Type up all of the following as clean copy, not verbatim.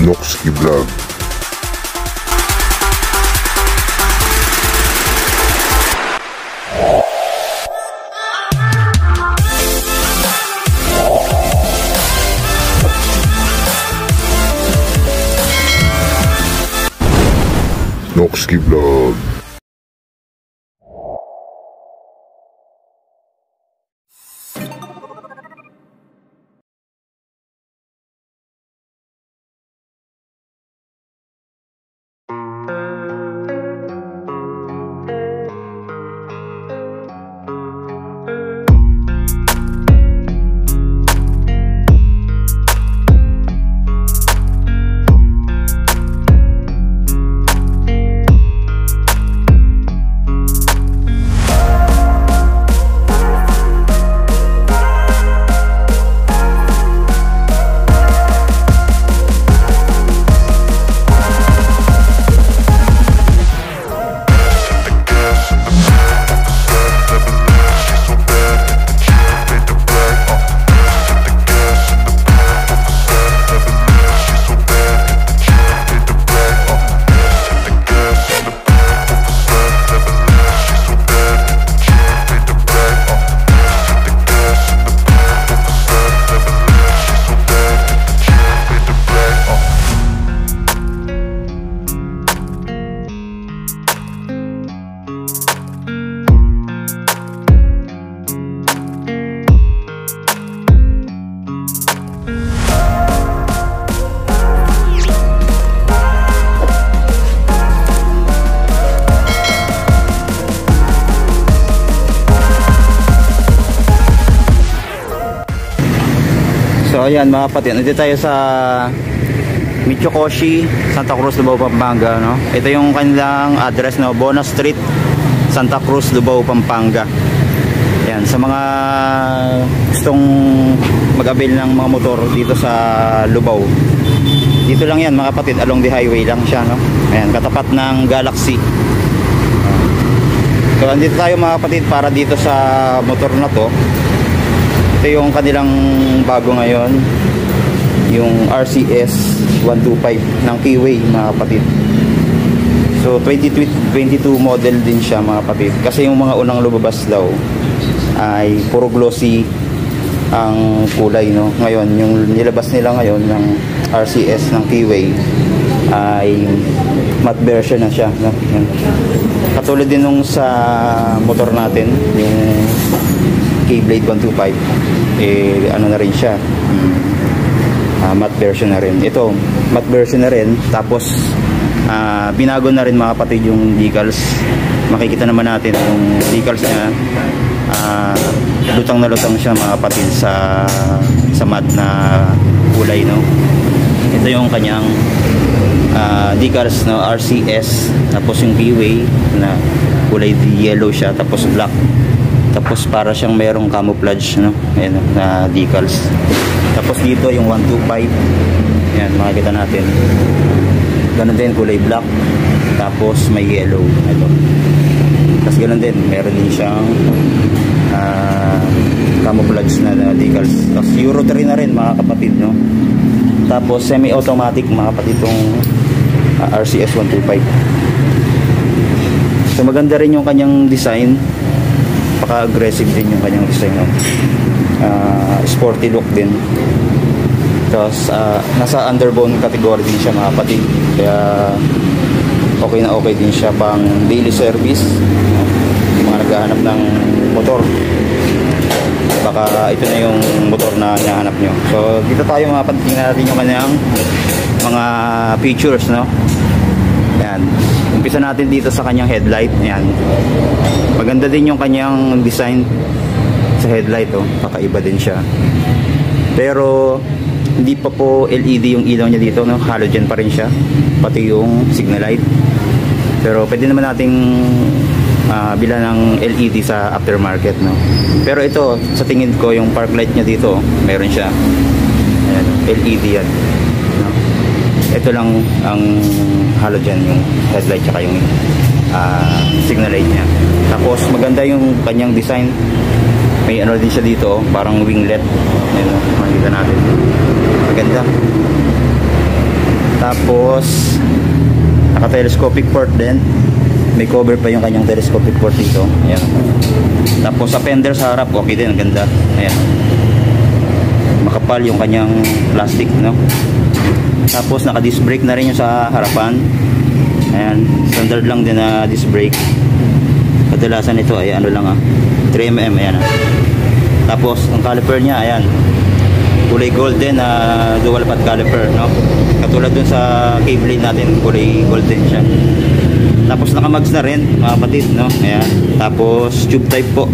Noxky Vlog. Noxky Vlog. So ayan mga kapatid, nandito tayo sa Michokoshi, Santa Cruz, Lubao, Pampanga, no? Ito yung kanilang address, no? Bona Street, Santa Cruz, Lubao, Pampanga. Ayan, sa mga gustong mag-avail ng mga motor dito sa Lubao, dito lang yan mga kapatid, along the highway lang siya, no? Ayan, katapat ng Galaxy. So andito tayo mga kapatid para dito sa motor na to. Ito yung kanilang bago ngayon, yung RCS 125 ng Keyway mga kapatid. So 2022 model din siya mga kapatid, kasi yung mga unang lumabas daw ay puro glossy ang kulay, no? Ngayon yung nilabas nila ngayon ng RCS ng Keyway ay matte version na siya, no? Katulad din nung sa motor natin, yung K-Blade 125, ano na rin siya, matte version na rin. Ito matte version na rin, tapos binago na rin mga kapatid yung decals. Makikita naman natin yung decals niya, lutang na lutang siya mga kapatid sa matte na kulay, no? Ito yung kanyang decals, no? RCS, tapos yung Keyway na kulay yellow siya, tapos black, tapos para siyang merong camouflage, no? Ayan, na decals. Tapos dito yung 125, ayan makikita natin, ganun din kulay black, tapos may yellow. Ito, tapos ganun din, meron din siyang camouflage na decals. Tapos Euro 3 na rin mga kapatid, no? Tapos semi-automatic mga kapatid itong RCS 125. So maganda rin yung kanyang design, paka-aggressive din yung kanyang design, no? Sporty look din. Tapos nasa underbone category din siya mga kapatid, kaya okay na okay din siya pang daily service, no? Yung mga naghahanap ng motor, baka ito na yung motor na hinahanap nyo. So dito tayo mga kapatid, tingnan natin yung kanyang mga features, no? Yan, umpisa natin dito sa kanyang headlight. Yan, maganda din yung kanyang design sa headlight, oh. Kakaiba din siya, pero hindi pa po LED yung ilaw niya dito, no? Halogen pa rin siya, pati yung signal light. Pero pwede naman nating bilan ng LED sa aftermarket, no? Pero ito sa tingin ko, yung park light niya dito, meron siya. Ayan, LED yan, no? Ito lang ang halogen, yung headlight tsaka yung signal light niya. Tapos maganda yung kanyang design, may ano din siya dito, parang winglet. Ayan, makikita natin, maganda. Tapos naka-telescopic port din. May cover pa yung kanyang telescopic port dito. Ayan. Tapos sa fender sa harap, okay din, ang ganda. Ayan. Makapal yung kanyang plastic, no? Tapos naka-disc brake na rin yung sa harapan. Ayan, standard lang din na disc brake. Kadalasan ito ay ano lang 3mm, ayan. Tapos ang caliper niya, ayan, kulay golden na dual path caliper, no? Katulad dun sa Keyblade natin, kulay golden siya. Tapos naka-mags na rin, mga kapatid, no? Ayan. Tapos tube type po.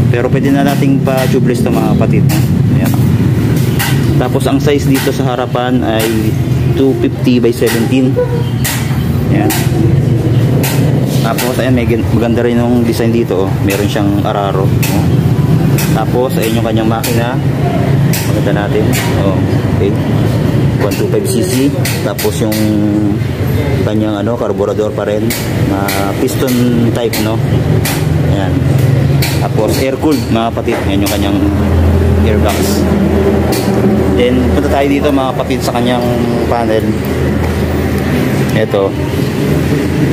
Pero pwede na nating pa-tubeless to, mga kapatid, no? Ayan. Tapos ang size dito sa harapan ay 250 by 17. Ayan. Tapos ayan, maganda rin yung design dito, oh. Meron siyang araro, no? Tapos ayun yung kanyang makina. Maganda natin. Oh, okay. 125cc. Tapos yung kanyang carburetor pa rin na piston type, no? Ayan. Tapos air cooled, mga kapatid. Ayan yung kanyang airbox. Then punta tayo dito, mga kapatid, sa kanyang panel. Ito.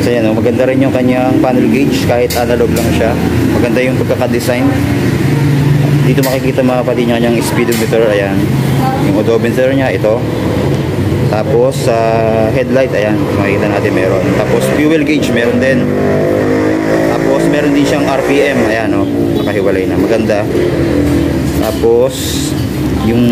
So yan, maganda rin yung kanyang panel gauge, kahit analog lang siya. Maganda yung pagkaka-design. Dito makikita, mga kapatid, yung kanyang speedometer. Ayan. Yung odometer niya, ito. Tapos sa headlight, ayan, makikita natin meron. Tapos fuel gauge, meron din. Tapos meron din siyang RPM. Ayan, nakahiwalay na. Maganda. Tapos yung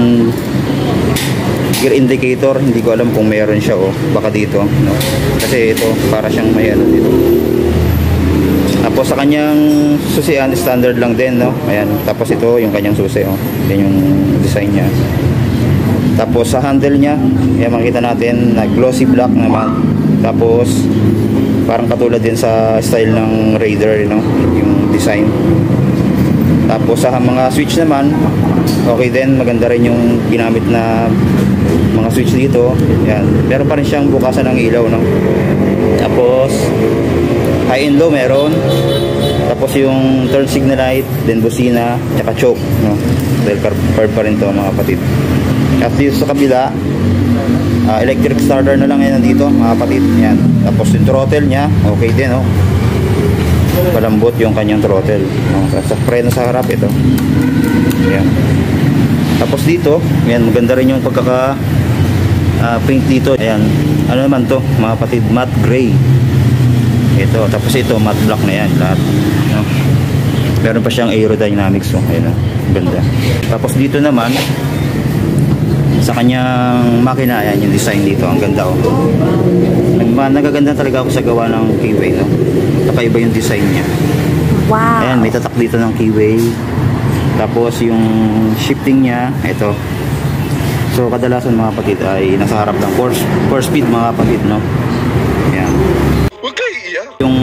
gear indicator, hindi ko alam kung meron siya, baka dito, no? Kasi ito para siyang may dito. Tapos sa kanyang susian, standard lang din, no? Ayan. Tapos ito yung kanyang susi, yan yung design niya. Tapos sa handle niya, ayan, makita natin na glossy black naman. Tapos parang katulad din sa style ng Raider, no? Yung design. Tapos sa mga switch naman, okay din, maganda rin yung ginamit na mga switch dito. Yan. Meron pa rin siyang bukasan ng ilaw, no? Tapos high and low meron. Tapos yung turn signal light, then busina, tsaka choke, no? Dahil curve pa rin to, mga kapatid. At dito sa kabila, electric starter na lang yan dito, mga kapatid. Yan. Tapos yung throttle nya, okay din, no? Palambot yung kanyang throttle, no? Sa preno sa harap, ito. Yan. Tapos dito, yan, maganda rin yung pagkaka paint dito. Ayan, ano naman to, mga kapatid, matte gray. Ito, tapos ito matte black na yan lahat, no? Meron pa siyang aerodynamics, ayan, ganda. Tapos dito naman sa kanyang makina, ayan yung design dito, ang ganda, nagaganda talaga ako sa gawa ng keyway, no? Kakaiba yung design niya. Wow. Ayan, may tatak dito ng keyway. Tapos yung shifting niya, ito. So kadalasan, mga kapatid, ay nasa harap ng 4 speed, mga kapatid, no? Ayan. Huwag kayo iiyak. Yung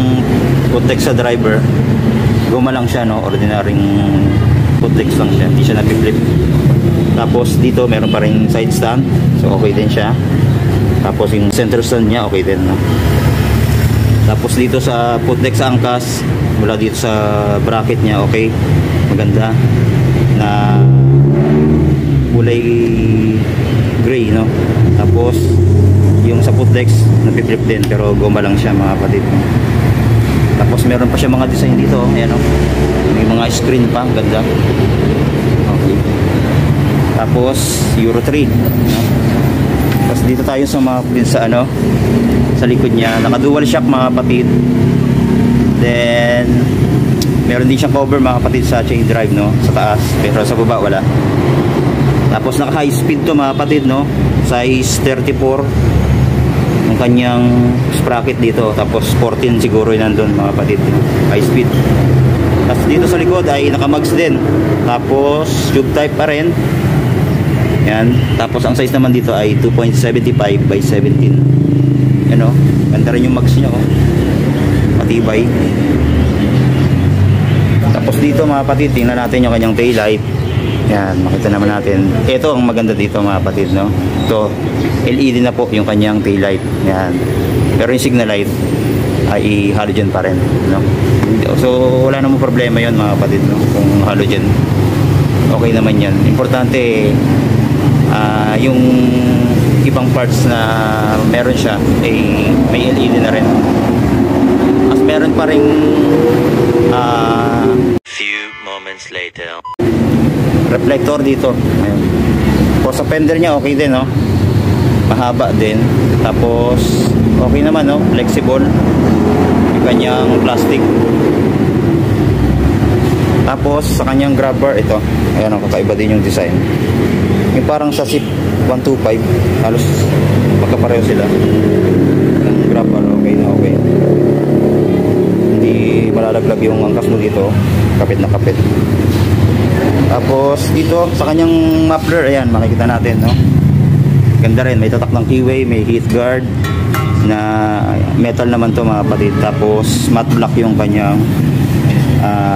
putek sa driver, guma lang siya, no? Ordinaryong putek lang siya, hindi siya napiflip. Tapos dito meron pa rin side stand, so okay din siya. Tapos yung center stand niya, okay din, no? Tapos dito sa putek sa angkas, mula dito sa bracket niya, okay, maganda na kulay gray, no? Tapos yung sa putex napiflip din, pero goma lang siya, mga kapatid, no? Tapos meron pa siya mga design dito, ayan, no? May mga screen pa, ganda. Okay. Tapos Euro 3, no? Tapos dito tayo sa mga sa sa likod niya, naka dual shock, mga kapatid. Then meron din siyang cover, mga kapatid, sa chain drive, no? Sa taas, pero sa baba wala. Tapos naka high speed to, mga kapatid, no? Size 34 yung kanyang sprocket dito. Tapos 14 siguro yun nandun, mga kapatid, no? High speed. Tapos dito sa likod ay naka mags din. Tapos tube type pa rin. Yan. Tapos ang size naman dito ay 2.75 by 17. Yan, ganda rin yung mags niya, matibay. Tapos dito, mga kapatid, tingnan natin yung kanyang tail light. Yan, makita naman natin. Ito ang maganda dito, mga kapatid, no? Ito, LED na po yung kanyang tail light. Yan. Pero yung signal light ay halogen pa rin, no? So wala namang problema yon, mga kapatid, no? Kung halogen, okay naman yan. Importante yung ibang parts na meron siya ay may LED na rin. As meron pa ring Few moments later. reflector dito. Ayan. O sa fender niya okay din, no? Mahaba din. Tapos okay naman, no? Flexible yung kanyang plastic. Tapos sa kanyang grab bar, ito ayan, kakaiba din yung design. Yung parang sa SIP 125, halos magkapareho sila. Yung grab bar okay na okay, hindi malalaglag yung angkas mo dito, kapit na kapit. Tapos dito sa kanyang muffler, ayan, makikita natin, no? Ganda rin, may tatak ng keyway, may heat guard na metal naman to mga kapatid. Tapos matte black yung kanyang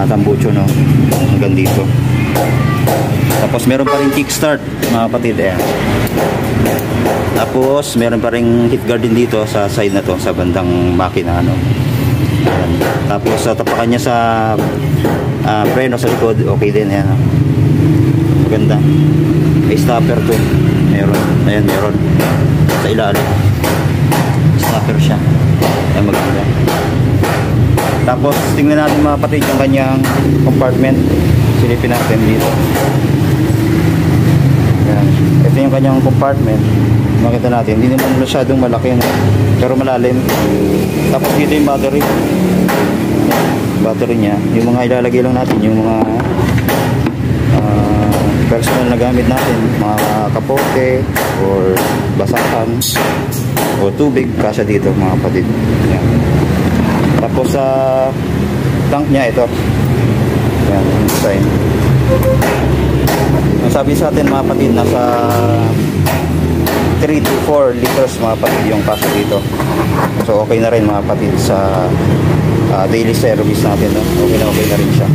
tambucho, no? Hanggang dito. Tapos meron pa rin kickstart mga kapatid, ayan. Tapos meron pa rin heat guard din dito sa side na to, sa bandang makina, no? Ayan. Tapos sa tapakan niya sa preno sa likod, okay din, ayan, no? Maganda. May stopper to, meron, ayan, meron sa ilalim, stopper siya, ayan, maganda. Tapos tingnan natin mga kapatid yung kanyang compartment. Silipin natin dito. Ayan. Ito yung kanyang compartment. Makita natin, hindi naman masyadong malaki, no? Pero malalim. Tapos dito yung battery. Battery niya, yung mga ilalagay lang natin, yung mga personal na gamit natin, mga kapote or basahan o tubig, kasya dito mga kapatid. Ayan. Tapos sa tank niya, ito, ayan, design. Ang sabi sa atin mga kapatid, nasa 3 to 4 liters mga kapatid yung kasya dito. So okay na rin mga kapatid sa daily service natin, no? Okay na rin siya.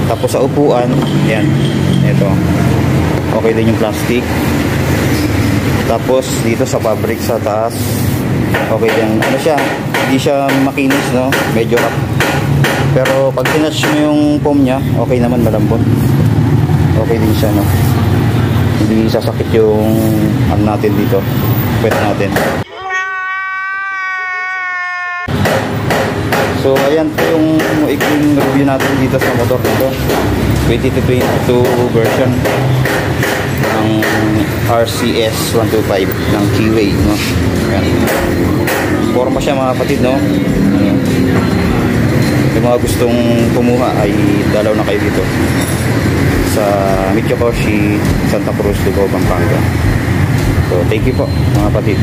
Tapos sa upuan, yan, ito, okay din yung plastic. Tapos dito sa fabric sa taas, okay din, ano siya, hindi siya makinis, no? Medyo rough. Pero pag tinouch mo yung foam niya, okay naman, malambot. Okay din siya, no? Hindi sasakit yung ano natin dito, pwede natin. So ayan po yung ikling review natin dito sa motor nito, 2022 version ng RCS 125 ng Keyway, no? Ayan. Forma siya mga kapatid, no? Ayan. Yung mga gustong kumuha ay dalaw na kayo dito sa Mitsubishi Santa Cruz, Ligo, Pampanga. So thank you po mga kapatid.